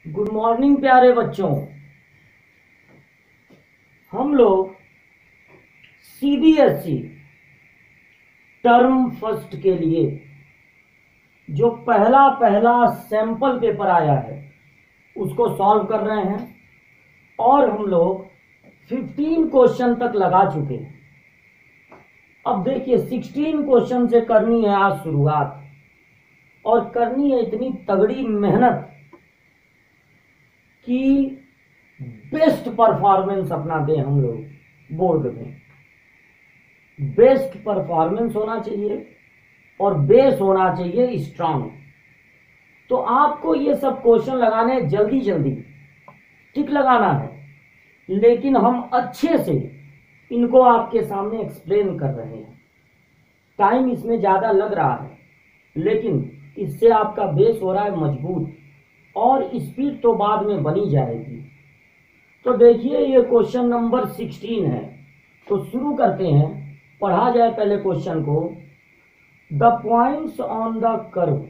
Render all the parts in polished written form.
Good morning प्यारे बच्चों। हम लोग सीबीएसई टर्म फर्स्ट के लिए जो पहला पहला सैंपल पेपर आया है उसको सॉल्व कर रहे हैं और हम लोग 15 क्वेश्चन तक लगा चुके हैं। अब देखिए 16 क्वेश्चन से करनी है आज शुरुआत, और करनी है इतनी तगड़ी मेहनत कि बेस्ट परफॉर्मेंस अपना दें हम लोग बोर्ड में। बेस्ट परफॉर्मेंस होना चाहिए और बेस होना चाहिए स्ट्रांग। तो आपको ये सब क्वेश्चन लगाने जल्दी जल्दी टिक लगाना है, लेकिन हम अच्छे से इनको आपके सामने एक्सप्लेन कर रहे हैं। टाइम इसमें ज़्यादा लग रहा है, लेकिन इससे आपका बेस हो रहा है मजबूत और स्पीड तो बाद में बनी जाएगी। तो देखिए ये क्वेश्चन नंबर 16 है, तो शुरू करते हैं। पढ़ा जाए पहले क्वेश्चन को। The points on the curve,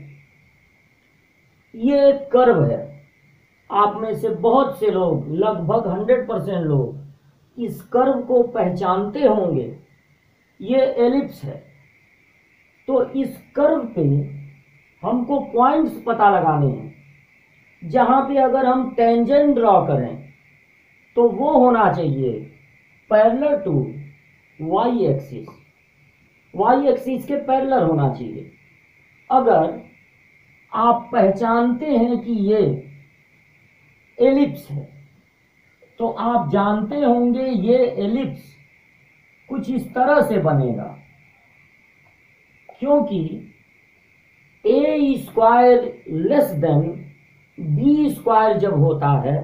ये एक कर्व है। आप में से बहुत से लोग, लगभग 100% लोग इस कर्व को पहचानते होंगे। ये एलिप्स है। तो इस कर्व पे हमको पॉइंट्स पता लगाने हैं, जहां पे अगर हम टेंजेंट ड्रॉ करें तो वो होना चाहिए parallel to Y axis. Y axis के पैरेलल होना चाहिए। अगर आप पहचानते हैं कि ये एलिप्स है तो आप जानते होंगे ये एलिप्स कुछ इस तरह से बनेगा, क्योंकि a square less than b square जब होता है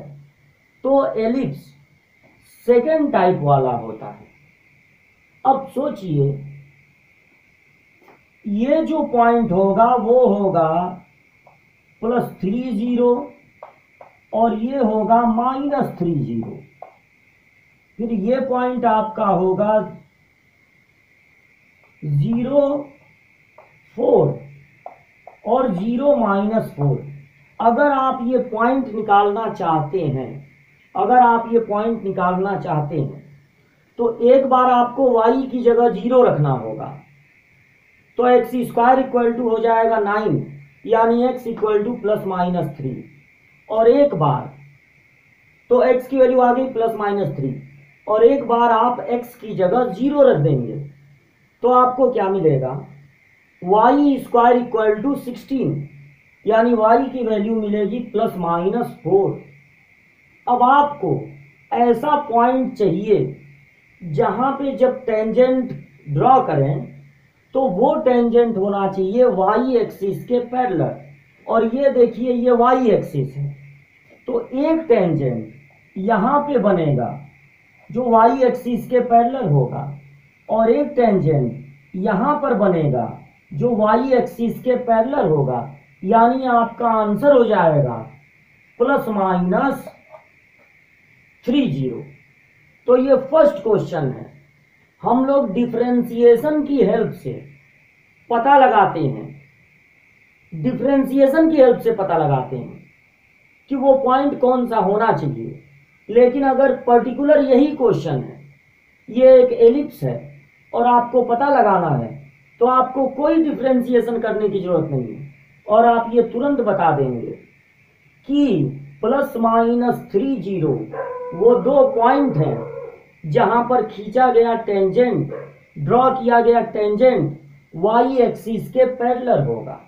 तो एलिप्स सेकेंड टाइप वाला होता है। अब सोचिए ये जो पॉइंट होगा वो होगा +30 और ये होगा -30। फिर ये पॉइंट आपका होगा 0, 4 और 0, -4। अगर आप ये पॉइंट निकालना चाहते हैं, तो एक बार आपको y की जगह 0 रखना होगा। तो एक्स स्क्वायर इक्वल टू हो जाएगा 9, यानी x इक्वल टू +-3। और एक बार तो x की वैल्यू आ गई +-3, और एक बार आप x की जगह 0 रख देंगे तो आपको क्या मिलेगा? y स्क्वायर इक्वल टू 16, यानी y की वैल्यू मिलेगी +-4। अब आपको ऐसा पॉइंट चाहिए जहां पे जब टेंजेंट ड्रॉ करें तो वो टेंजेंट होना चाहिए y एक्सिस के पैरेलल। और ये देखिए ये y एक्सिस है, तो एक टेंजेंट यहां पे बनेगा जो y एक्सिस के पैरेलल होगा, और एक टेंजेंट यहां पर बनेगा जो y एक्सिस के पैरेलल होगा। यानी आपका आंसर हो जाएगा +-30। तो ये फर्स्ट क्वेश्चन है। हम लोग डिफरेंशिएशन की हेल्प से पता लगाते हैं, कि वो पॉइंट कौन सा होना चाहिए। लेकिन अगर पर्टिकुलर यही क्वेश्चन है, ये एक एलिप्स है और आपको पता लगाना है, तो आपको कोई डिफरेंशिएशन करने की जरूरत नहीं है और आप ये तुरंत बता देंगे कि +-30 वो दो पॉइंट हैं जहां पर खींचा गया टेंजेंट, ड्रॉ किया गया टेंजेंट y एक्सिस के पैरेलल होगा।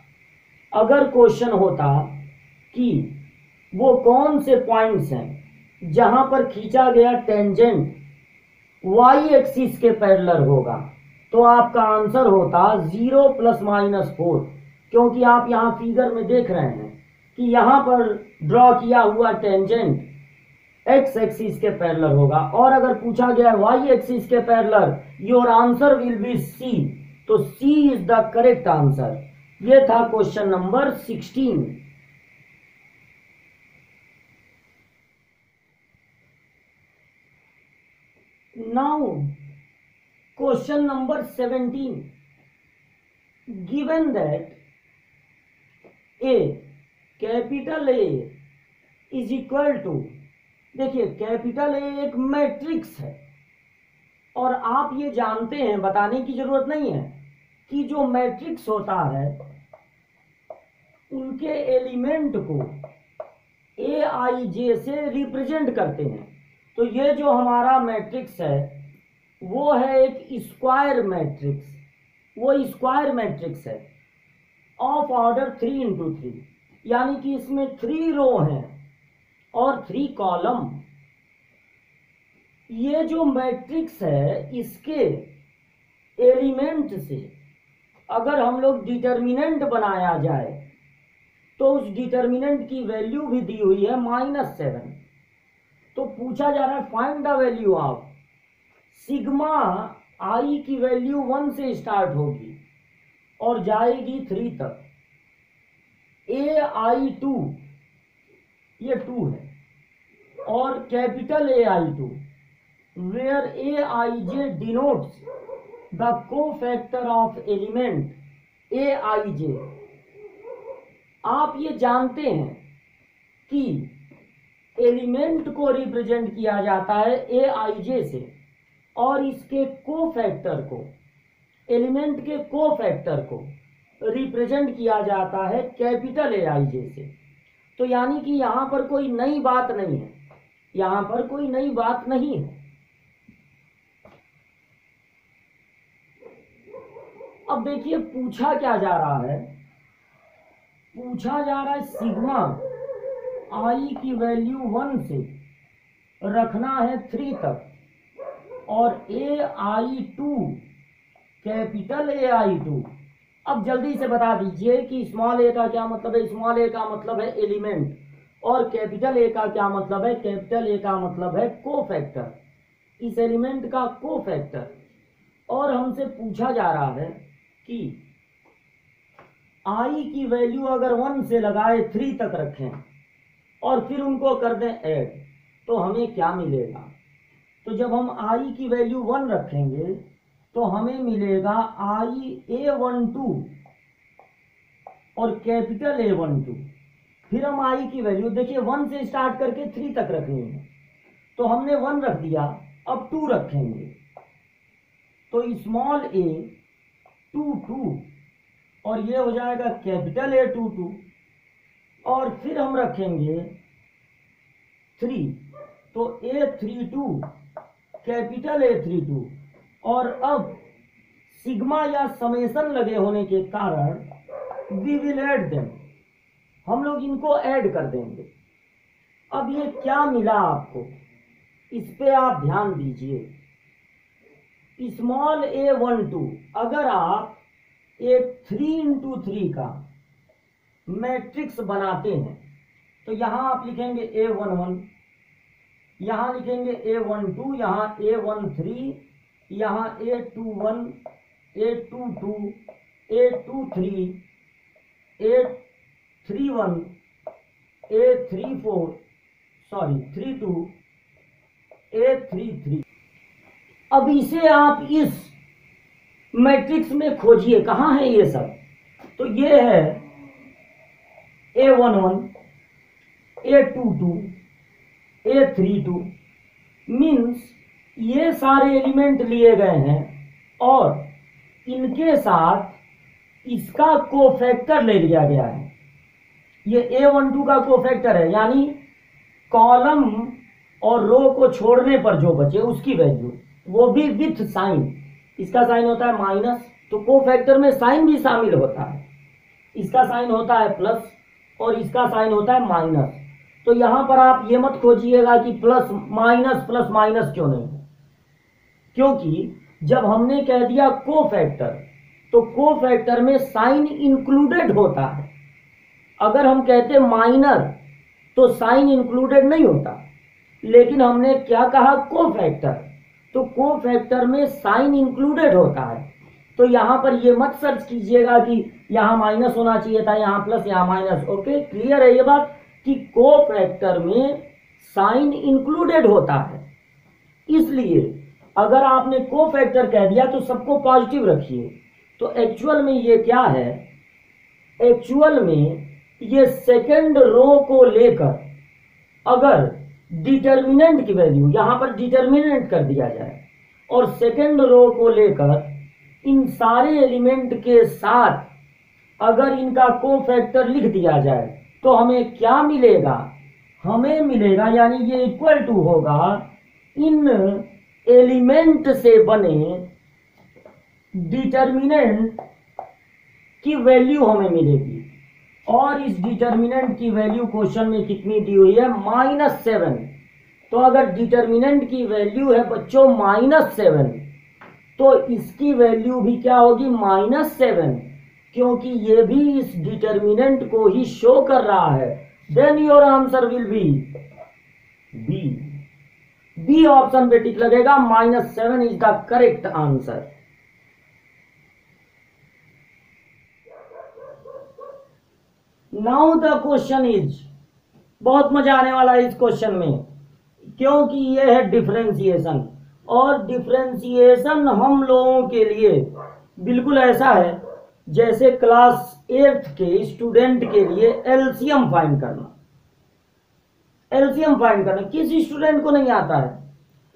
अगर क्वेश्चन होता कि वो कौन से पॉइंट्स हैं जहां पर खींचा गया टेंजेंट y एक्सिस के पैरेलल होगा, तो आपका आंसर होता 0 +-4, क्योंकि आप यहां फिगर में देख रहे हैं कि यहां पर ड्रॉ किया हुआ टेंजेंट x एक्सिस के पैरेलल होगा। और अगर पूछा गया y एक्सिस के parallel, your answer will be C, तो C is the correct answer. ये था question number 16। Now question number 17। Given that A, capital A is equal to, देखिए कैपिटल ए एक मैट्रिक्स है और आप ये जानते हैं, बताने की जरूरत नहीं है कि जो मैट्रिक्स होता है उनके एलिमेंट को ए आई जे से रिप्रेजेंट करते हैं। तो ये जो हमारा मैट्रिक्स है वो है एक स्क्वायर मैट्रिक्स, वो स्क्वायर मैट्रिक्स है ऑफ ऑर्डर 3x3, यानी कि इसमें 3 रो हैं और 3 कॉलम। ये जो मैट्रिक्स है इसके एलिमेंट से अगर हम लोग डिटर्मिनेंट बनाया जाए तो उस डिटर्मिनेंट की वैल्यू भी दी हुई है -7। तो पूछा जा रहा है find the value of sigma i की वैल्यू 1 से स्टार्ट होगी और जाएगी 3 तक। AI2 ये 2 है और capital AI2 where Aij denotes the cofactor of element Aij। आप ये जानते हैं कि एलिमेंट को रिप्रेजेंट किया जाता है Aij से और इसके कोफैक्टर को, एलिमेंट के कोफैक्टर को रिप्रेजेंट किया जाता है कैपिटल Aij से। तो यानी कि यहां पर कोई नई बात नहीं है, यहां पर कोई नई बात नहीं है। अब देखिए पूछा क्या जा रहा है, पूछा जा रहा है सिग्मा आई की वैल्यू 1 से रखना है 3 तक और AI2 कैपिटल AI2। अब जल्दी से बता दीजिए कि स्मॉल ए का क्या मतलब है। स्मॉल ए का मतलब है एलिमेंट और कैपिटल ए का क्या मतलब है। कैपिटल ए का मतलब है कोफैक्टर, इस एलिमेंट का कोफैक्टर। और हमसे पूछा जा रहा है कि आई की वैल्यू अगर 1 से लगाए 3 तक रखें और फिर उनको कर दें ऐड तो हमें क्या मिलेगा। तो जब हम आई की वैल्यू 1 रखेंगे तो हमें मिलेगा IA12 और कैपिटल A12। फिर हम आई की वैल्यू देखिए 1 से स्टार्ट करके 3 तक रखनी है, तो हमने 1 रख दिया, अब 2 रखेंगे तो स्मॉल a 2 और ये हो जाएगा कैपिटल A22 और फिर हम रखेंगे 3 तो A32 कैपिटल A32। और अब सिग्मा या समेसन लगे होने के कारण वी विल ऐड देम, हम लोग इनको ऐड कर देंगे। अब ये क्या मिला आपको, इस पे आप ध्यान दीजिए। स्मॉल A12 अगर आप एक 3x3 का मैट्रिक्स बनाते हैं तो यहां आप लिखेंगे A11, यहां लिखेंगे A12, यहां A13, यहां A21, A22, A23, A31, A34 32, A33। अब इसे आप इस मैट्रिक्स में खोजिए, कहां है ये सब। तो ये है A11, A22, A32, मीन्स ये सारे एलिमेंट लिए गए हैं और इनके साथ इसका कोफैक्टर ले लिया गया है। ये A12 का कोफैक्टर है, यानी कॉलम और रो को छोड़ने पर जो बचे उसकी वैल्यू, वो भी विथ साइन। इसका साइन होता है माइनस, तो कोफैक्टर में साइन भी शामिल होता है। इसका साइन होता है प्लस और इसका साइन होता है माइनस। तो यहां पर आप ये मत खोजिएगा कि प्लस माइनस क्यों नहीं, क्योंकि जब हमने कह दिया कोफैक्टर तो कोफैक्टर में साइन इंक्लूडेड होता है। अगर हम कहते माइनर तो साइन इंक्लूडेड नहीं होता, लेकिन हमने क्या कहा कोफैक्टर, तो कोफैक्टर में साइन इंक्लूडेड होता है। तो यहां पर ये मत सर्च कीजिएगा कि यहां माइनस होना चाहिए था, यहां प्लस, यहां माइनस। ओके, क्लियर है ये बात कि कोफैक्टर में साइन इंक्लूडेड होता है। इसलिए अगर आपने कोफैक्टर कह दिया तो सबको पॉजिटिव रखिए। तो एक्चुअल में ये क्या है, एक्चुअल में ये सेकंड रो को लेकर अगर डिटर्मिनेंट की वैल्यू यहां पर डिटर्मिनेंट कर दिया जाए और सेकेंड रो को लेकर इन सारे एलिमेंट के साथ अगर इनका कोफैक्टर लिख दिया जाए तो हमें क्या मिलेगा? हमें मिलेगा यानी ये इक्वल टू होगा इन एलिमेंट से बने डिटर्मिनेंट की वैल्यू हमें मिलेगी। और इस डिटर्मिनेंट की वैल्यू क्वेश्चन में कितनी दी हुई है? -7। तो अगर डिटर्मिनेंट की वैल्यू है बच्चों -7 तो इसकी वैल्यू भी क्या होगी? -7, क्योंकि ये भी इस डिटर्मिनेंट को ही शो कर रहा है। Then your answer will be B. B option पे टिक लगेगा। -7 is the correct answer. Now the question is, बहुत मजा आने वाला है इस क्वेश्चन में, क्योंकि ये है डिफरेंशिएशन। और डिफरेंशिएशन हम लोगों के लिए बिल्कुल ऐसा है जैसे क्लास 8th के स्टूडेंट के लिए एलसीएम फाइंड करना। एलसीएम फाइंड करना किस स्टूडेंट को नहीं आता है?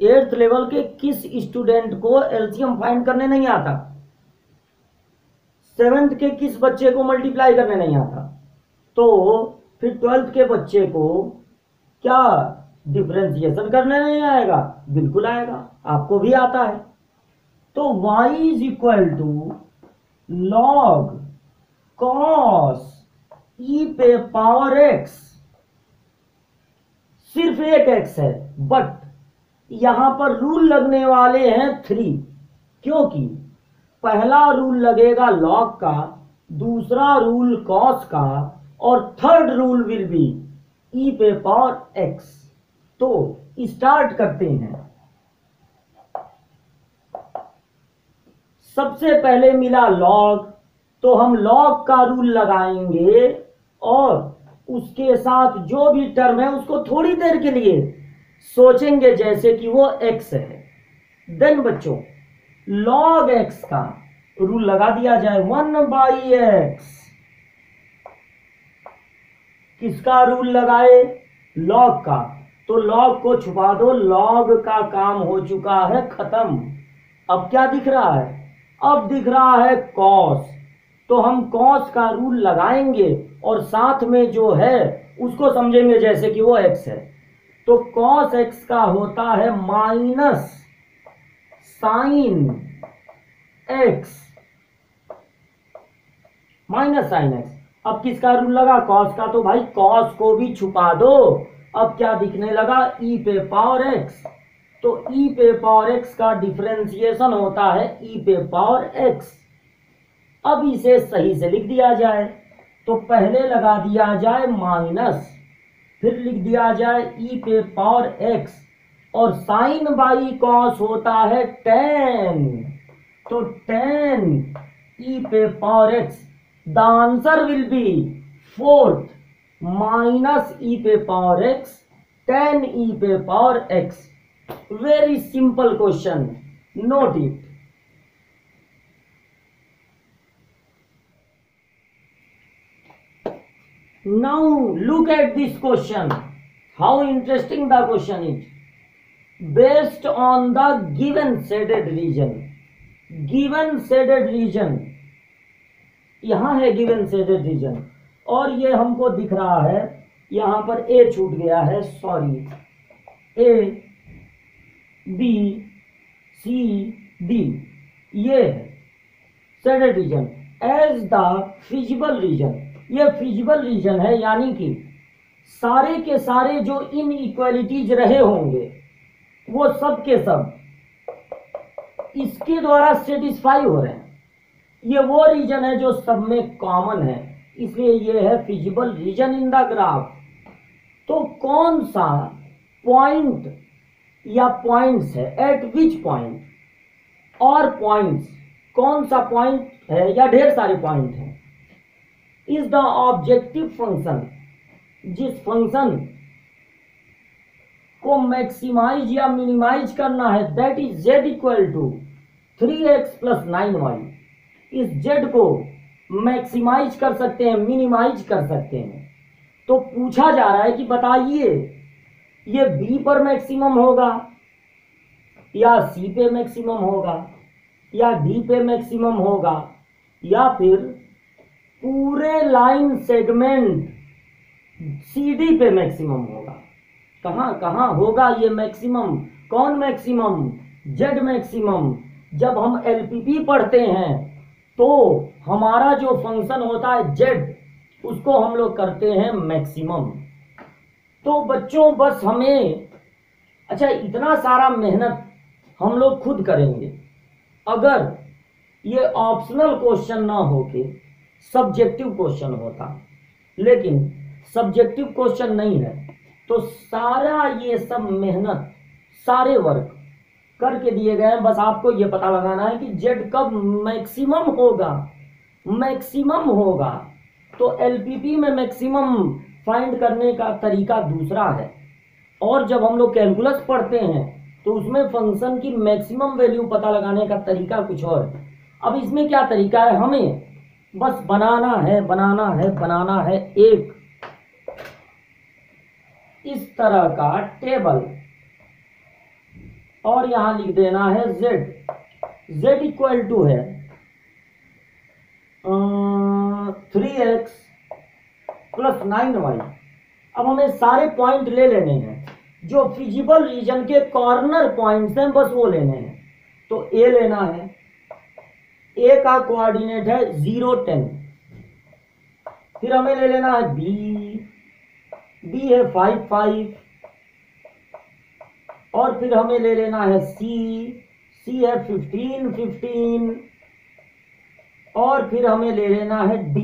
8th लेवल के किस स्टूडेंट को एलसीएम फाइंड करने नहीं आता? 7th के किस बच्चे को मल्टीप्लाई करने नहीं आता? तो फिर 12th के बच्चे को क्या डिफरेंशिएशन करने नहीं आएगा? बिल्कुल आएगा, आपको भी आता है। तो y is equal to log cos e पे पावर x। सिर्फ एक x है, बट यहां पर रूल लगने वाले हैं 3, क्योंकि पहला रूल लगेगा log का, दूसरा रूल cos का, और third rule will be e पे पावर x। तो स्टार्ट करते हैं। सबसे पहले मिला log, तो हम log का रूल लगाएंगे और उसके साथ जो भी टर्म है उसको थोड़ी देर के लिए सोचेंगे जैसे कि वो x है। देन बच्चों log x का रूल लगा दिया जाए 1/x। किसका रूल लगाए? log का। तो log को छुपा दो, log का काम हो चुका है खत्म। अब क्या दिख रहा है? अब दिख रहा है cos। तो हम cos का रूल लगाएंगे और साथ में जो है उसको समझेंगे जैसे कि वो x है। तो cos x का होता है minus sine x, minus sine x। अब किसका रूल लगा? cos का। तो भाई cos को भी छुपा दो। अब क्या दिखने लगा? e पे पावर x। तो e पे पावर x का डिफरेंशिएशन होता है e पे पावर x। अब इसे सही से लिख दिया जाए तो पहले लगा दिया जाए माइनस, फिर लिख दिया जाए e पे पावर x, और साइन बाई कॉस होता है tan। तो tan e पे power x, the answer will B 4th minus e पे पावर x tan e पे power x। Very simple question. Note it. Now look at this question. How interesting the question is. Based on the given shaded region. Given shaded region. यहां है given shaded region और ये हमको दिख रहा है, यहां पर A छूट गया है, sorry, A B C D, ये है shaded region as the feasible region. ये फिजिबल रीजन है, यानी कि सारे के सारे जो इनइक्वालिटीज रहे होंगे वो सब के सब इसके द्वारा सेटिस्फाई हो रहे हैं। ये वो रीजन है जो सब में कॉमन है, इसलिए ये है feasible region in the graph. तो कौन सा पॉइंट या पॉइंट्स है, एट विच पॉइंट और पॉइंट्स, कौन सा पॉइंट है या ढेर सारे पॉइंट हैं, इज द ऑब्जेक्टिव फंक्शन। जिस फंक्शन को मैक्सिमाइज या मिनिमाइज करना है, that is z equal to 3x plus 9y। इस z को मैक्सिमाइज कर सकते हैं, मिनिमाइज कर सकते हैं। तो पूछा जा रहा है कि बताइए ये बी पर मैक्सिमम होगा या सी पे मैक्सिमम होगा या डी पे मैक्सिमम होगा या फिर पूरे लाइन सेगमेंट सी डी पे मैक्सिमम होगा। कहाँ कहाँ होगा ये मैक्सिमम? कौन मैक्सिमम? Z maximum. जब हम एलपीपी पढ़ते हैं तो हमारा जो फंक्शन होता है जेड, उसको हम लोग करते हैं मैक्सिमम। तो बच्चों बस हमें, अच्छा इतना सारा मेहनत हम लोग खुद करेंगे। अगर ये ऑप्शनल क्वेश्चन ना होके सब्जेक्टिव क्वेश्चन होता, लेकिन सब्जेक्टिव क्वेश्चन नहीं है, तो सारा ये सब मेहनत, सारे वर्क करके दिए गए हैं। बस आपको ये पता लगाना है कि जेड कब मैक्सिमम होगा। मैक्सिमम होगा तो एलपीपी में मैक्सिमम फाइंड करने का तरीका दूसरा है, और जब हम लोग कैलकुलस पढ़ते हैं तो उसमें फंक्शन की मैक्सिमम वैल्यू पता लगाने का तरीका कुछ और है। अब इसमें क्या तरीका है? हमें बस बनाना है एक इस तरह का टेबल, और यहां लिख देना है z इक्वल टू है 3x प्लस 9y। अब हमें सारे पॉइंट ले लेने हैं, जो फिजिबल रीजन के कॉर्नर पॉइंट्स हैं बस वो लेने हैं। तो a लेना है, a का कोऑर्डिनेट है 0 10। फिर हमें ले लेना है b है 5 5, और फिर हमें ले लेना है c है 15 15, और फिर हमें ले लेना है d,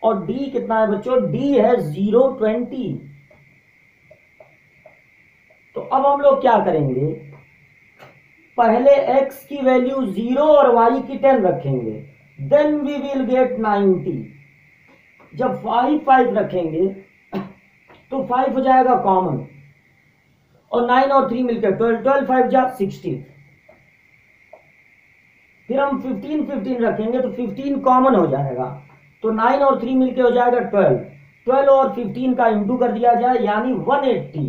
और d कितना है बच्चों? d है 0 20। तो अब हम लोग क्या करेंगे? पहले x की वैल्यू 0 और y की 10 रखेंगे, देन वी विल गेट 90। जब 5 5 रखेंगे तो 5 हो जाएगा कॉमन, और 9 और 3 मिलकर 12, 12 5 जा 60। फिर हम 15 15 रखेंगे तो 15 कॉमन हो जाएगा, तो 9 और 3 मिलकर हो जाएगा 12, 12 और 15 का इंटू कर दिया जाए यानी 180।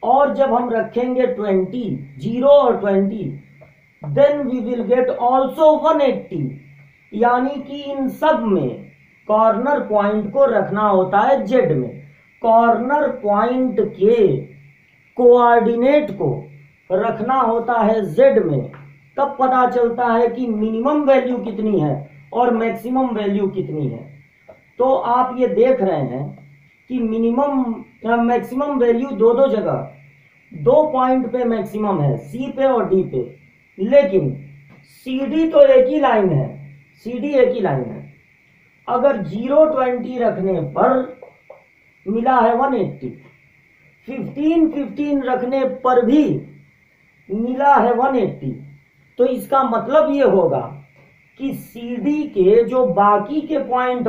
और जब हम रखेंगे 20, 0 और 20, then we will get also 180, यानी कि इन सब में कॉर्नर पॉइंट को रखना होता है जेड में। कॉर्नर पॉइंट के कोऑर्डिनेट को रखना होता है जेड में, तब पता चलता है कि मिनिमम वैल्यू कितनी है और मैक्सिमम वैल्यू कितनी है। तो आप ये देख रहे हैं कि मिनिमम मैक्सिमम वैल्यू दो जगह, 2 पॉइंट पे मैक्सिमम है, सी पे और डी पे, लेकिन सी डी तो एक ही लाइन है, सी डी एक ही लाइन है। अगर 0 20 रखने पर मिला है 180, 15 15 रखने पर भी मिला है 180, तो इसका मतलब ये होगा कि सी डी के जो बाकी के पॉइंट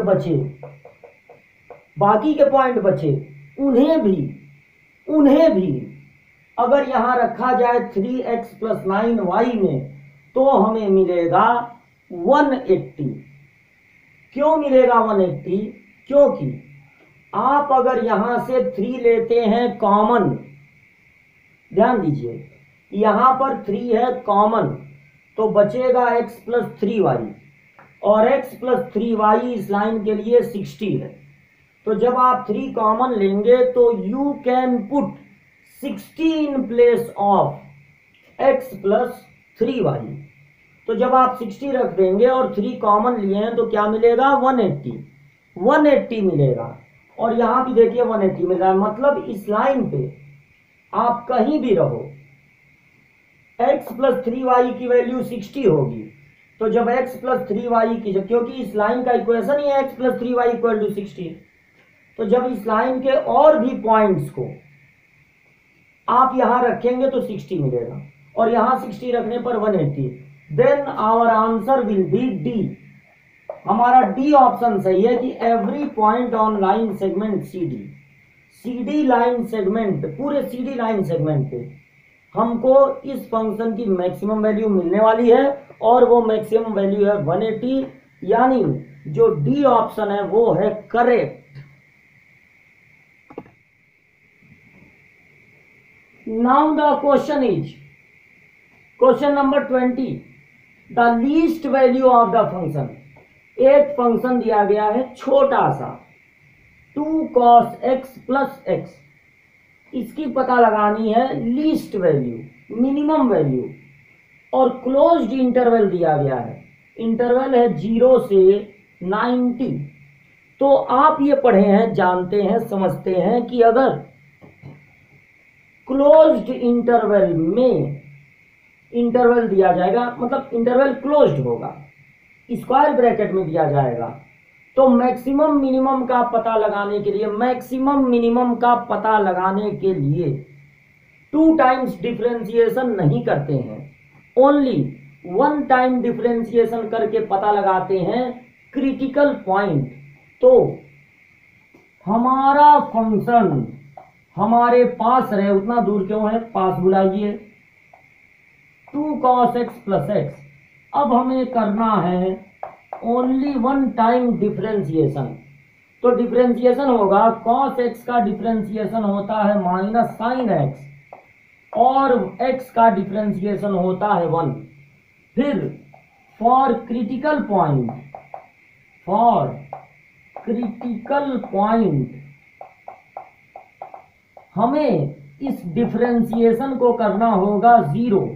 बचे उन्हें भी अगर यहां रखा जाए 3x प्लस 9y में, तो हमें मिलेगा 180। क्यों मिलेगा 180? क्योंकि आप अगर यहां से 3 लेते हैं कॉमन, ध्यान दीजिए यहां पर 3 है कॉमन, तो बचेगा x प्लस 3y, और x प्लस 3y इस लाइन के लिए 60 है। तो जब आप 3 कॉमन लेंगे तो you can put 60 in place of x plus 3y। तो जब आप 60 रख देंगे और 3 कॉमन लिए हैं तो क्या मिलेगा? 180 मिलेगा, और यहां भी देखिए 180 मिल रहा है। मतलब इस लाइन पे आप कहीं भी रहो, x प्लस 3y की वैल्यू 60 होगी। तो जब x प्लस 3y की, क्योंकि इस लाइन का इक्वेशन ही है x plus 3y equal to 60, तो जब इस लाइन के और भी पॉइंट्स को आप यहां रखेंगे तो 60 मिलेगा, और यहां 60 रखने पर 180। Then our answer will be D. हमारा डी ऑप्शन सही है कि every point on line segment C line segment, पूरे सी डी लाइन सेगमेंट पे हमको इस फंक्शन की मैक्सिमम वैल्यू मिलने वाली है, और वो मैक्सिमम वैल्यू है 180, यानी जो डी ऑप्शन है वो है correct. Now the question number 20, the least value of the function. एक फंक्शन दिया गया है छोटा सा 2 cos x प्लस एक्स, इसकी पता लगानी है लीस्ट वैल्यू, मिनिमम वैल्यू, और क्लोज्ड इंटरवल दिया गया है, इंटरवल है 0 से 90। तो आप ये पढ़े हैं, जानते हैं, समझते हैं कि अगर क्लोज्ड इंटरवल में इंटरवल दिया जाएगा, मतलब इंटरवल क्लोज्ड होगा, स्क्वायर ब्रैकेट में दिया जाएगा, तो मैक्सिमम मिनिमम का पता लगाने के लिए, मैक्सिमम मिनिमम का पता लगाने के लिए 2 टाइम्स डिफरेंशिएशन नहीं करते हैं, ओनली 1 टाइम डिफरेंशिएशन करके पता लगाते हैं क्रिटिकल पॉइंट। तो हमारा फंक्शन हमारे पास रहे, उतना दूर क्यों है, पास बुलाइए, 2 cos x प्लस एक्स। अब हमें करना है ओनली 1 टाइम डिफरेंशिएशन। तो डिफरेंशिएशन होगा, cos x का डिफरेंशिएशन होता है माइनस साइन x, और x का डिफरेंशिएशन होता है 1। फिर फॉर क्रिटिकल पॉइंट हमें इस डिफरेंशिएशन को करना होगा 0।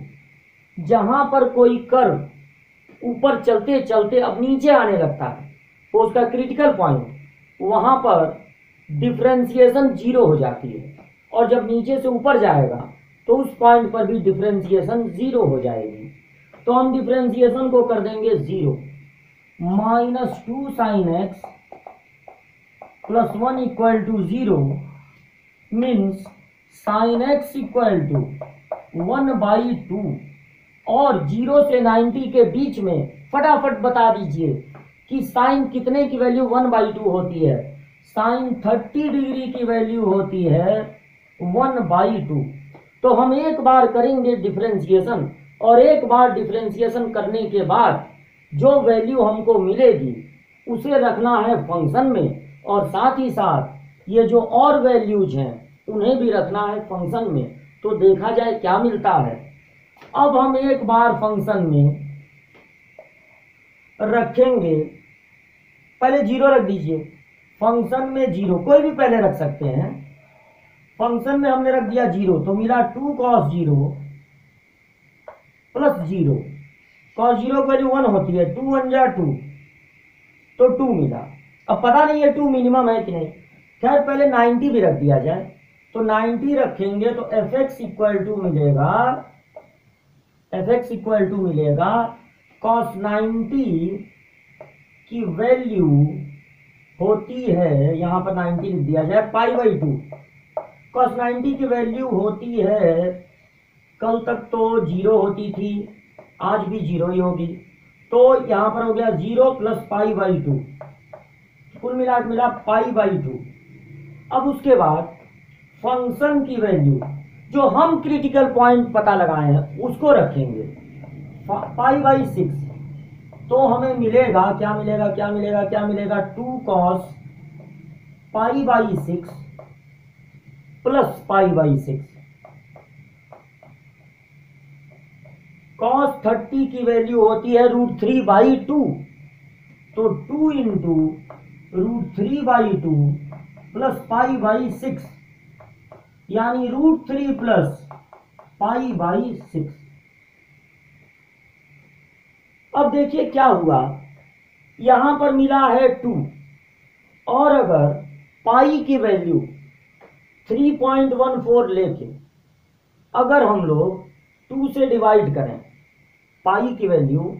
जहां पर कोई कर्व ऊपर चलते चलते अब नीचे आने लगता है, तो उसका क्रिटिकल पॉइंट, वहां पर डिफरेंशिएशन 0 हो जाती है, और जब नीचे से ऊपर जाएगा तो उस पॉइंट पर भी डिफरेंशिएशन 0 हो जाएगी। तो हम डिफरेंशिएशन को कर देंगे 0, minus 2 sine X plus 1 equal to 0, means sine X equal to 1/2। और 0 से 90 के बीच में फटाफट बता दीजिए कि साइन कितने की वैल्यू 1/2 होती है। साइन 30 डिग्री की वैल्यू होती है 1/2। तो हम एक बार करेंगे डिफरेंशिएशन, और एक बार डिफरेंशिएशन करने के बाद जो वैल्यू हमको मिलेगी उसे रखना है फंक्शन में, और साथ ही साथ ये जो और वैल्यूज हैं उन्हें भी रखना है फंक्शन में। तो देखा जाए क्या मिलता है। अब हम एक बार फंक्शन में रखेंगे, पहले 0 रख दीजिए, फंक्शन में 0 कोई भी पहले रख सकते हैं। फंक्शन में हमने रख दिया 0, तो मिला 2 cos 0 प्लस 0। cos 0 की वैल्यू 1 होती है, 2 1 जा 2, तो 2 मिला। अब पता नहीं है 2 मिनिमम है कि नहीं, खैर पहले 90 भी रख दिया जाए। तो 90 रखेंगे तो fx इक्वल टू मिलेगा, cos 90 की वैल्यू होती है, यहां पर 90 लिख दिया जाए, π/2। cos 90 की वैल्यू होती है, कल तक तो 0 होती थी, आज भी 0 ही होगी, तो यहां पर हो गया 0 प्लस π/2, कुल मिला π/2। अब उसके बाद फंक्शन की वैल्यू जो हम क्रिटिकल पॉइंट पता लगाए हैं उसको रखेंगे, π/6। तो हमें मिलेगा, क्या मिलेगा 2 cos π/6 प्लस π/6। cos 30 की वैल्यू होती है √3/2, तो 2 इंटू √3/2 प्लस π/6, यानी √3 प्लस π/6। अब देखिए क्या हुआ, यहां पर मिला है 2, और अगर पाई की वैल्यू 3.14 लेके अगर हम लोग 2 से डिवाइड करें, पाई की वैल्यू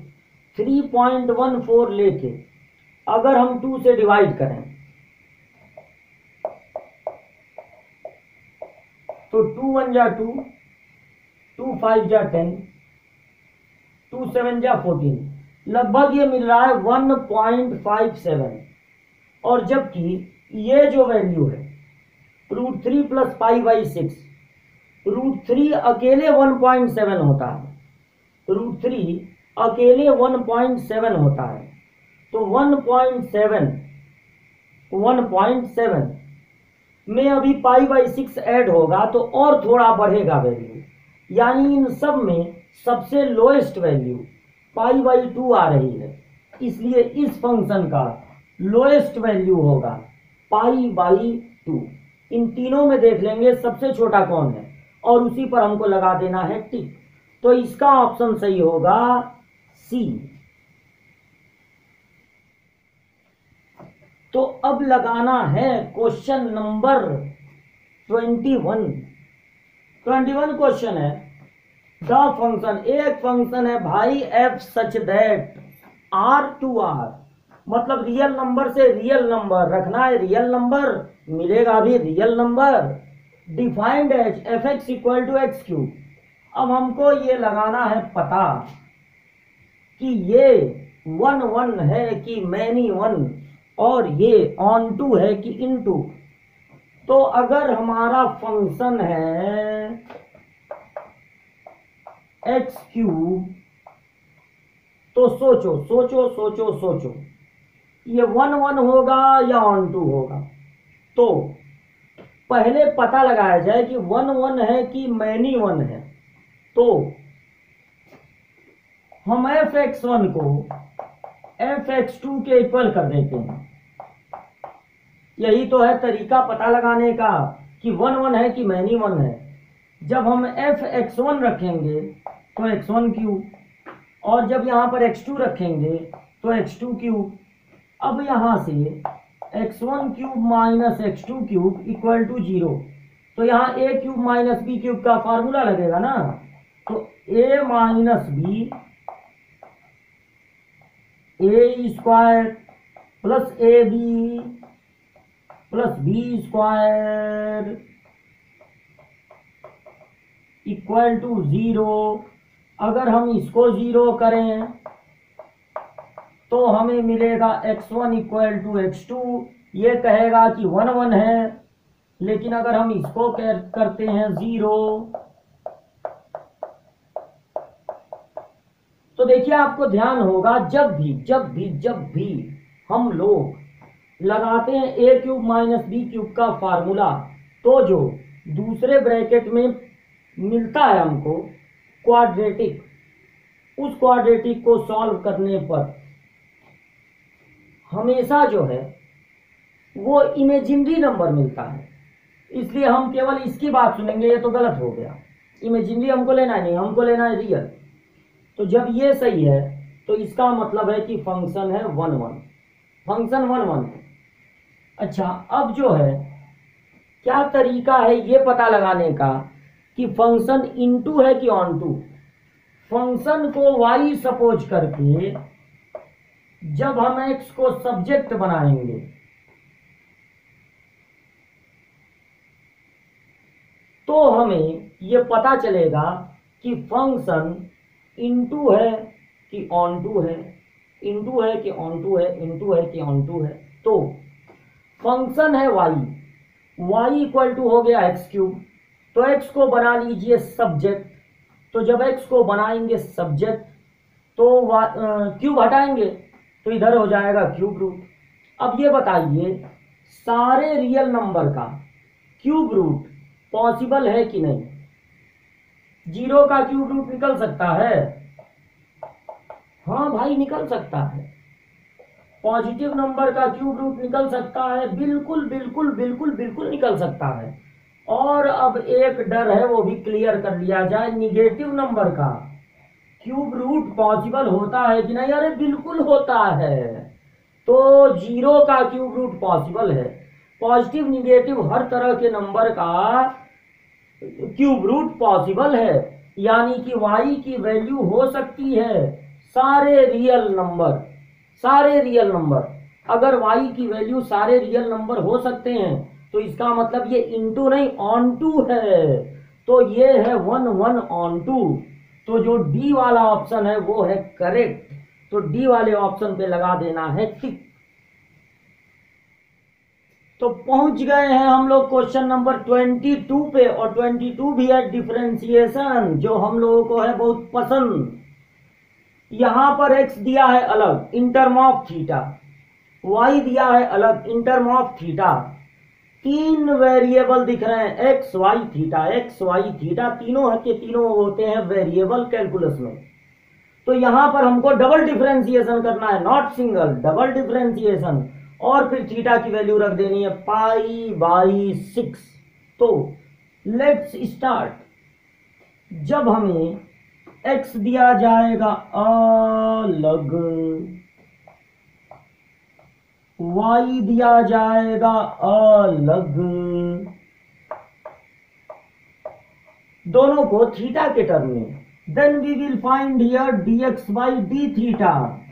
3.14 लेके अगर हम 2 से डिवाइड करें तो 2 1 जा 2, 2 5 जा 10, 2 7 जा 14, लगभग ये मिल रहा है 1.57। और जबकि ये जो वैल्यू है √3 प्लस π/6, √3 अकेले 1.7 होता है, √3 अकेले 1.7 होता है। तो 1.7 में अभी π/6 ऐड होगा तो और थोड़ा बढ़ेगा वैल्यू, यानी इन सब में सबसे लोएस्ट वैल्यू π/2 आ रही है, इसलिए इस फंक्शन का लोएस्ट वैल्यू होगा π/2। इन तीनों में देख लेंगे सबसे छोटा कौन है और उसी पर हमको लगा देना है टिक। तो इसका ऑप्शन सही होगा सी। तो अब लगाना है क्वेश्चन नंबर 21। 21 क्वेश्चन है, द फंक्शन, एक फंक्शन है भाई f सच दैट R2R, मतलब रियल नंबर से रियल नंबर रखना है, रियल नंबर मिलेगा भी real number, defined as fx equal to X cube. अब हमको ये लगाना है पता कि ये 1 1 है कि मैनी 1 और ये ऑन टू है कि इनटू। तो अगर हमारा फंक्शन है एक्स क्यूब, तो सोचो सोचो सोचो सोचो, ये 1 1 होगा या ऑन टू होगा। तो पहले पता लगाया जाए कि 1 1 है कि मैनी 1 है। तो हम fx1 को fx2 के इक्वल कर देते हैं। यही तो है तरीका पता लगाने का कि 1 1 है कि मैनी 1 है। जब हम fx1 रखेंगे तो x1 क्यूब, और जब यहाँ पर x2 रखेंगे तो x2 क्यूब। अब यहाँ से x1 cube minus x2 cube equal to 0। तो यहाँ a cube minus b cube का फार्मूला लगेगा ना, तो a minus b a square plus ab plus b square equal to 0। अगर हम इसको 0 करें तो हमें मिलेगा x1 इक्वल टू x2। ये कहेगा कि 1 1 है, लेकिन अगर हम इसको करते हैं 0 तो देखिए आपको ध्यान होगा जब भी हम लोग लगाते हैं a cube minus b cube का फार्मूला, तो जो दूसरे ब्रैकेट में मिलता है हमको क्वाड्रेटिक, उस क्वाड्रेटिक को सॉल्व करने पर हमेशा जो है वो इमेजिनरी नंबर मिलता है। इसलिए हम केवल इसकी बात सुनेंगे, ये तो गलत हो गया। इमेजिनरी हमको लेना नहीं, हमको लेना है रियल। तो जब ये सही है तो इसका मतलब है कि फंक्शन है 1 1, फंक्शन 1 1 है। अच्छा, अब जो है क्या तरीका है ये पता लगाने का कि फंक्शन इनटू है कि ऑन टू। फंक्शन को y सपोज करके जब हम x को सब्जेक्ट बनाएंगे तो हमें ये पता चलेगा कि फंक्शन इनटू है कि ऑन टू है, इनटू है कि ऑन टू है, इनटू है कि ऑन टू है। तो फंक्शन है y इक्वल टू हो गया एक्स क्यूब। तो x को बना लीजिए सब्जेक्ट। तो जब x को बनाएंगे सब्जेक्ट तो क्यूब हटाएंगे तो इधर हो जाएगा क्यूब रूट। अब ये बताइए सारे रियल नंबर का क्यूब रूट पॉसिबल है कि नहीं? 0 का क्यूब रूट निकल सकता है? हाँ भाई निकल सकता है। पॉजिटिव नंबर का क्यूब रूट निकल सकता है, बिल्कुल बिल्कुल बिल्कुल बिल्कुल निकल सकता है। और अब एक डर है वो भी क्लियर कर लिया जाए, निगेटिव नंबर का क्यूब रूट पॉसिबल होता है कि नहीं? अरे बिल्कुल होता है। तो 0 का क्यूब रूट पॉसिबल है। पॉजिटिव निगेटिव हर तरह के नंबर का क्यूब रूट पॉसिबल है, यानी कि y की वैल्यू हो सकती है सारे रियल नंबर, सारे रियल नंबर। अगर y की वैल्यू सारे रियल नंबर हो सकते हैं तो इसका मतलब ये इनटू नहीं ऑन टू है। तो ये है 1 1 ऑन टू। तो जो डी वाला ऑप्शन है वो है करेक्ट। तो डी वाले ऑप्शन पे लगा देना है टिक। तो पहुंच गए हैं हम लोग क्वेश्चन नंबर 22 पे, और 22 भी है डिफरेंशिएशन, जो हम लोगों को है बहुत पसंद। यहां पर x दिया है अलग in term of theta, y दिया है अलग इन टर्म ऑफ थीटा, तीन वेरिएबल दिख रहे हैं, एक्स वाई थीटा, तीनों है कि तीनों होते हैं वेरिएबल कैलकुलस में। तो यहां पर हमको डबल डिफरेंशिएशन करना है, नॉट सिंगल, डबल डिफरेंशिएशन, और फिर थीटा की वैल्यू रख देनी है π/6। तो लेट्स स्टार्ट। जब हमें x दिया जाएगा अलग, y दिया जाएगा अलग, दोनों को थीटा के टर्म में, then we will find here dx by d theta.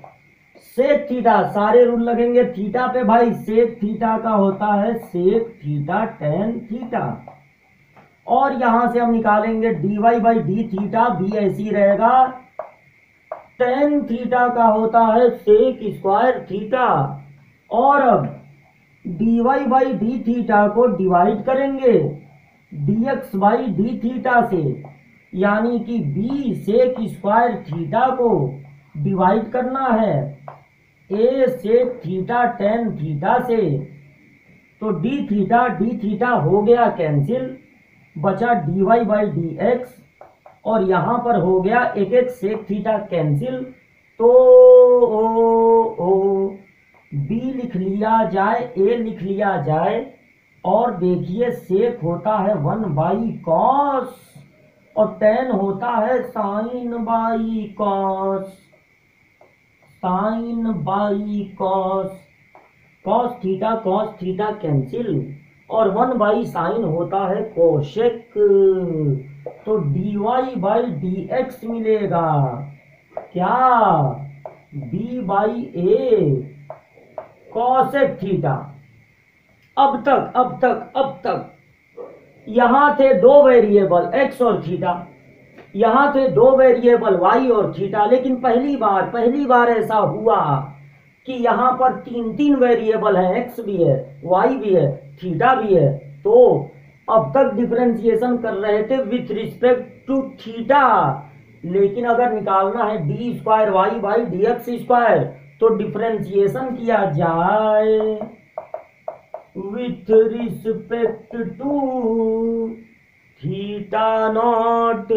Sec theta, सारे रूल लगेंगे थीटा पे भाई। सेक थीटा का होता है सेक थीटा टेन थीटा, और यहां से हम निकालेंगे dy by d थीटा, भी ऐसी रहेगा। टेन थीटा का होता है सेक स्क्वायर थीटा, और अब dy by d थीटा को डिवाइड करेंगे dx by d थीटा से, यानी कि b सेक स्क्वायर थीटा को डिवाइड करना है a sec theta tan theta से। तो d थीटा हो गया कैंसिल, बचा dy by dx, और यहां पर हो गया एक सेक थीटा कैंसिल। तो b लिख लिया जाए, a लिख लिया जाए, और देखिए सेक होता है 1/cos और टेन होता है sin/cos, cos थीटा कैंसिल, और 1/sin होता है कोशेक। तो dy by dx मिलेगा क्या, b/a कोशेक थीटा। अब तक यहां थे दो वेरिएबल x और थीटा, यहां थे दो वेरिएबल y और थीटा, लेकिन पहली बार ऐसा हुआ कि यहां पर तीन वेरिएबल है, x भी है, y भी है, थीटा भी है। तो अब तक डिफरेंशिएशन कर रहे थे विथ रिस्पेक्ट टू थीटा, लेकिन अगर निकालना है D square Y by D X square, तो डिफरेंशिएशन किया जाए with respect to theta not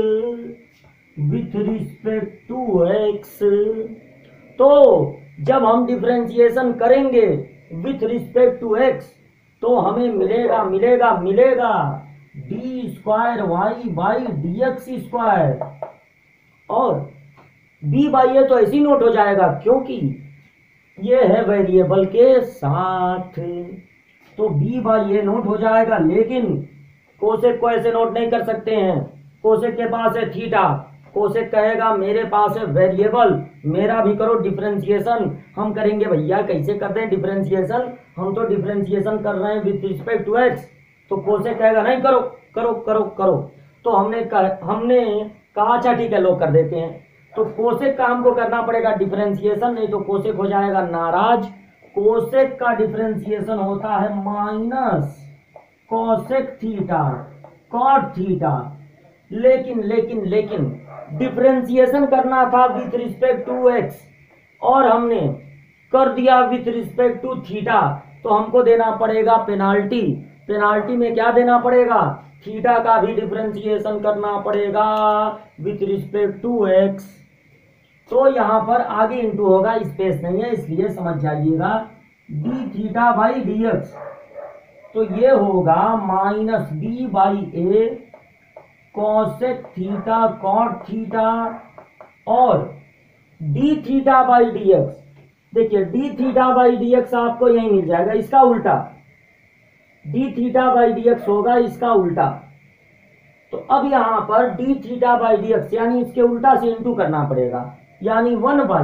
with respect to X. तो जब हम डिफरेंशिएशन करेंगे विथ रिस्पेक्ट टू एक्स, तो हमें मिलेगा D square Y by D X square, और b बाई ए तो ऐसे ही नोट हो जाएगा क्योंकि ये है वेरिएबल के साथ, तो b बाई ए नोट हो जाएगा। लेकिन कोसेक को ऐसे नोट नहीं कर सकते हैं, कोसेक के पास है थीटा, कोसेक कहेगा मेरे पास है वेरिएबल, मेरा भी करो डिफरेंशिएशन। हम करेंगे भैया, कैसे करते हैं डिफरेंशिएशन, हम तो डिफरेंशिएशन कर रहे हैं विथ रिस्पेक्ट टू एक्स। तो कोसेक कहेगा नहीं करो करो करो करो, तो हमने कहा अच्छा ठीक है लो कर देते हैं। तो कोसेक का हमको करना पड़ेगा डिफरेंशिएशन, नहीं तो कोसेक हो जाएगा नाराज। कोसेक का डिफरेंशिएशन होता है minus cosec theta cot theta. लेकिन डिफरेंशिएशन करना था विथ रिस्पेक्ट टू एक्स, और हमने कर दिया विथ रिस्पेक्ट टू थीटा, तो हमको देना पड़ेगा पेनाल्टी। पेनाल्टी में क्या देना पड़ेगा, थीटा का भी डिफरेंशिएशन करना पड़ेगा विथ रिस्पेक्ट टू एक्स। तो यहाँ पर आगे इंटू होगा, स्पेस नहीं है इसलिए समझ जाइएगा, d theta by D x. तो ये होगा minus b by a cosec theta cot theta, और d theta by D x. देखिए d theta by D x आपको यही मिल जाएगा, इसका उल्टा d theta by D x होगा, इसका उल्टा। तो अब यहां पर d theta by D x यानी इसके उल्टा से इंटू करना पड़ेगा, यानी 1/a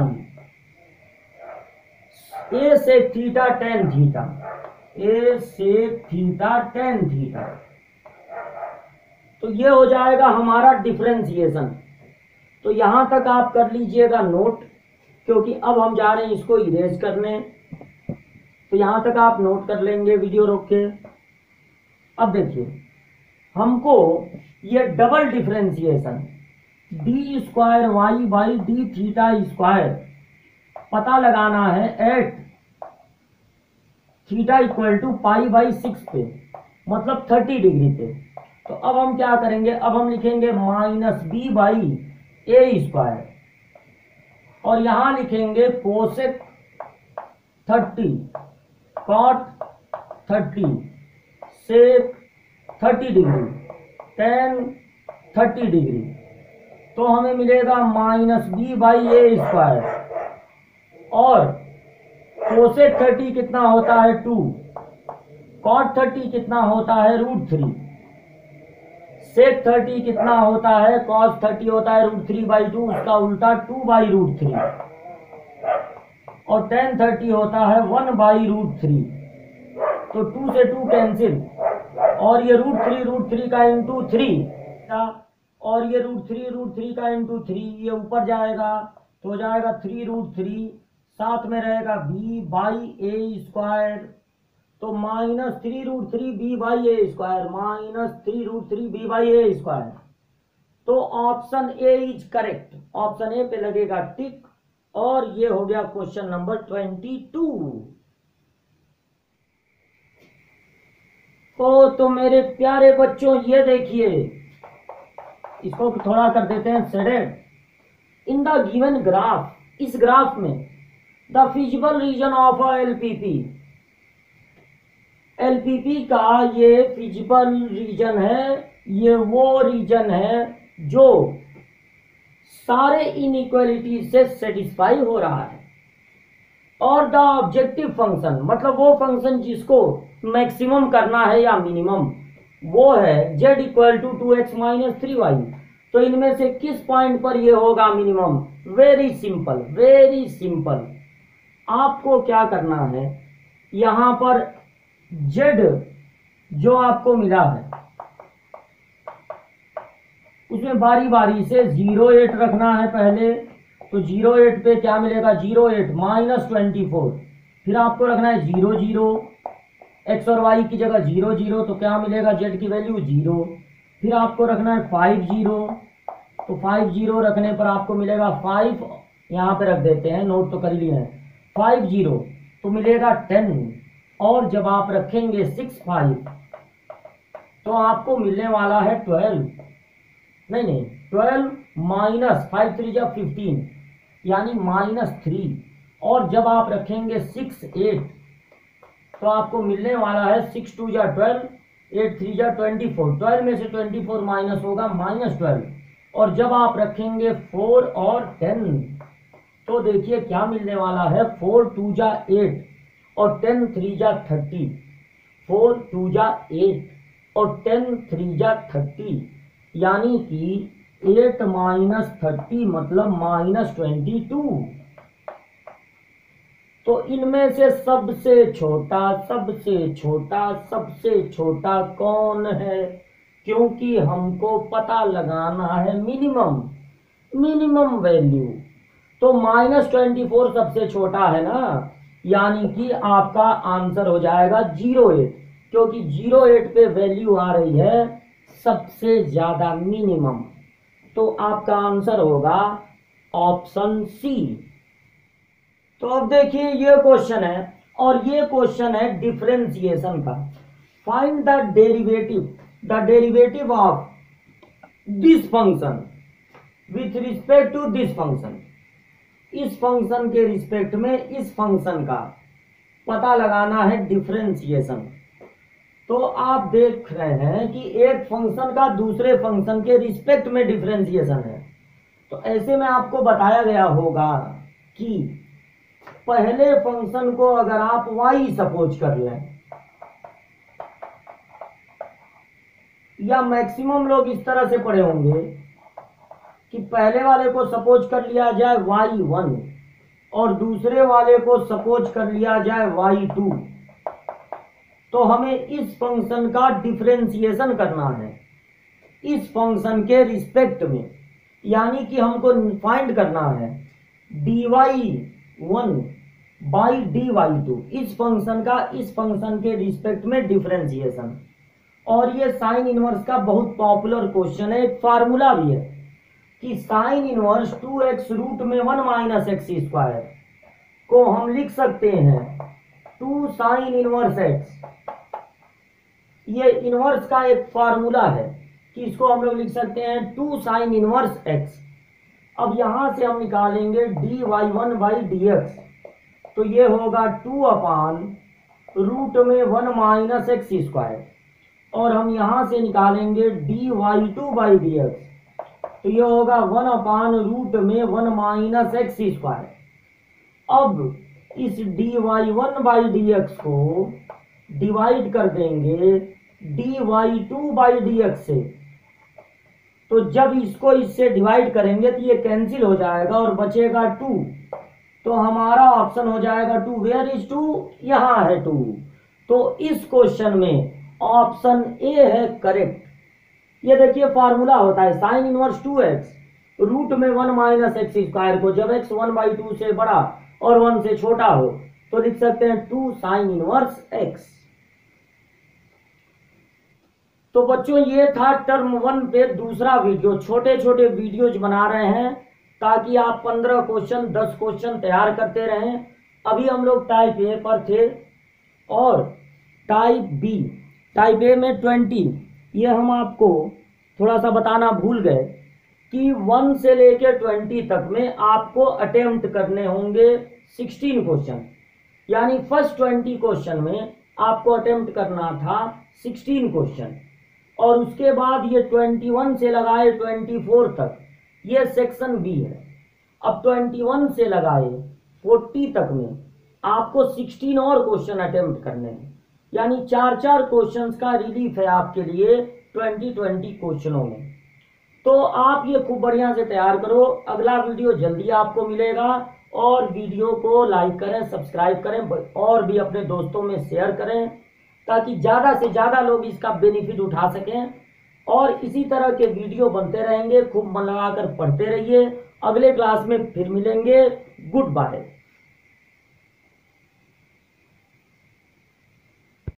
sec theta tan theta, a sec theta tan theta. तो ये हो जाएगा हमारा डिफरेंशिएशन। तो यहां तक आप कर लीजिएगा नोट, क्योंकि अब हम जा रहे हैं इसको इरेज करने। तो यहां तक आप नोट कर लेंगे वीडियो रोक के। अब देखिए हमको ये double differentiation D square Y by D theta square पता लगाना है एट थीटा इक्वल टू π/6 पे। मतलब 30 डिग्री पे। तो अब हम क्या करेंगे, अब हम लिखेंगे -b बाई ए स्क्वायर, और यहां लिखेंगे कोसेक 30 कॉट 30 सेक 30 डिग्री टेन 30 डिग्री। तो हमें मिलेगा -b बाई ए स्क्वायर, और कोसेक 30 कितना होता है 2, कॉट 30 कितना होता है √3, सेक 30 कितना होता है, कॉस 30 होता है √3/2, उसका उल्टा 2/√3, और टेन 30 होता है 1/√3। तो 2 से 2 कैंसिल, और ये √3 का इंटू 3, और ये √3 का इंटू 3, ये ऊपर जाएगा तो हो जाएगा 3√3, साथ में रहेगा b बाई ए स्क्वायर, तो -3√3b by a square, -3√3b by a square. तो option a is correct, option a पे लगेगा टिक, और ये हो गया क्वेश्चन नंबर 22। तो मेरे प्यारे बच्चों ये देखिए, इसको थोड़ा कर देते हैं shaded. In the given graph, इस ग्राफ में the feasible reason of LPP का ये फिजिबल रीजन है, ये वो रीजन है जो सारे इनइक्वालिटी से सेटिस्फाई हो रहा है, और द ऑब्जेक्टिव फंक्शन मतलब वो फंक्शन जिसको मैक्सिमम करना है या मिनिमम, वो है z = 2x - 3y। तो इनमें से किस पॉइंट पर ये होगा minimum? Very simple, very simple. आपको क्या करना है, यहां पर z जो आपको मिला है उसमें बारी बारी से 0,8 रखना है पहले। तो 0,8 पे क्या मिलेगा, 0,8 -24, फिर आपको रखना है 0 0, x और y की जगह 0 0, तो क्या मिलेगा, z की वैल्यू 0। फिर आपको रखना है 5 0, तो 5 0 रखने पर आपको मिलेगा 5, यहाँ पे रख देते हैं, नोट तो कर लिए हैं, 5 0 तो मिलेगा 10, और जब आप रखेंगे 6 5 तो आपको मिलने वाला है 12, नहीं 12 -5 3 जा 15 यानी -3, और जब आप रखेंगे 6 8 तो आपको मिलने वाला है 6 2 जा 12, 8 3 जा 24, 12 में से 24 माइनस होगा -12, और जब आप रखेंगे 4 और 10 तो देखिए क्या मिलने वाला है, 4 2 जा 8 और 10 3 जा 30, 4 2 जा 8 और 10 3 जा 30, यानी कि 8 - 30 मतलब -22। तो इनमें से सबसे छोटा सबसे छोटा सबसे छोटा कौन है, क्योंकि हमको पता लगाना है मिनिमम वैल्यू। तो -24 सबसे छोटा है ना, यानी कि आपका आंसर हो जाएगा 0,8, क्योंकि 0,8 पे वैल्यू आ रही है सबसे ज्यादा मिनिमम। तो आपका आंसर होगा ऑप्शन सी। तो अब देखिए ये क्वेश्चन है, और ये क्वेश्चन है डिफरेंशिएशन का। Find the derivative of this function with respect to this function. इस फंक्शन के रिस्पेक्ट में इस फंक्शन का पता लगाना है डिफरेंशिएशन। तो आप देख रहे हैं कि एक फंक्शन का दूसरे फंक्शन के रिस्पेक्ट में डिफरेंशिएशन है। तो ऐसे में आपको बताया गया होगा कि पहले फंक्शन को अगर आप y सपोज कर लें, या मैक्सिमम लोग इस तरह से पढ़े होंगे कि पहले वाले को सपोज कर लिया जाए y1 और दूसरे वाले को सपोज कर लिया जाए y2। तो हमें इस फंक्शन का डिफरेंशिएशन करना है इस फंक्शन के रिस्पेक्ट में, यानी कि हमको फाइंड करना है dy1 बाई dy2, इस फंक्शन का इस फंक्शन के रिस्पेक्ट में डिफरेंशिएशन। और ये साइन इनवर्स का बहुत पॉपुलर क्वेश्चन है। एक फार्मूला भी है कि साइन इनवर्स 2x रूट में 1 - x² को हम लिख सकते हैं 2 साइन इनवर्स x ये इनवर्स का एक फॉर्मूला है कि इसको हम लोग लिख सकते हैं 2 साइन इनवर्स x। अब यहां से हम निकालेंगे dy1/dx, तो ये होगा 2 अपान रूट में 1 माइनस एक्स स्क्वायर, और हम यहां से निकालेंगे dy2/dx, तो ये होगा 1 अपान रूट में 1 माइनस एक्स स्क्वायर। अब इस dy1/dx को डिवाइड कर देंगे dy2/dx से, तो जब इसको इससे डिवाइड करेंगे तो ये कैंसिल हो जाएगा और बचेगा 2, तो हमारा ऑप्शन हो जाएगा 2। Where is 2? यहाँ है 2। तो इस क्वेश्चन में ऑप्शन ए है करेक्ट। ये देखिए फार्मूला होता है साइन इनवर्स 2x रूट में 1 माइनस एक्स स्क्वायर को जब x 1/2 से बड़ा और 1 से छोटा हो तो लिख सकते हैं 2 साइन इनवर्स x। तो बच्चों ये था टर्म 1 पे दूसरा वीडियो। छोटे छोटे वीडियोज बना रहे हैं ताकि आप 15 क्वेश्चन 10 क्वेश्चन तैयार करते रहें। अभी हम लोग टाइप ए पर थे और टाइप ए में 20, ये हम आपको थोड़ा सा बताना भूल गए कि 1 से लेकर 20 तक में आपको अटेम्प्ट करने होंगे 16 क्वेश्चन, यानी फर्स्ट 20 क्वेश्चन में आपको अटेम्प्ट करना था 16 क्वेश्चन, और उसके बाद ये 21 से लगाए 24 तक ये सेक्शन बी है। अब 21 से लगाए 40 तक में आपको 16 और क्वेश्चन अटेम्प्ट करने हैं, यानी 4 क्वेश्चंस का रिलीफ है आपके लिए 20 क्वेश्चनों में। तो आप ये खूब बढ़िया से तैयार करो। अगला वीडियो जल्दी आपको मिलेगा, और वीडियो को लाइक करें, सब्सक्राइब करें और भी अपने दोस्तों में शेयर करें ताकि ज़्यादा से ज़्यादा लोग इसका बेनिफिट उठा सकें। और इसी तरह के वीडियो बनते रहेंगे, खूब मन लगाकर पढ़ते रहिए। अगले क्लास में फिर मिलेंगे। Good bye.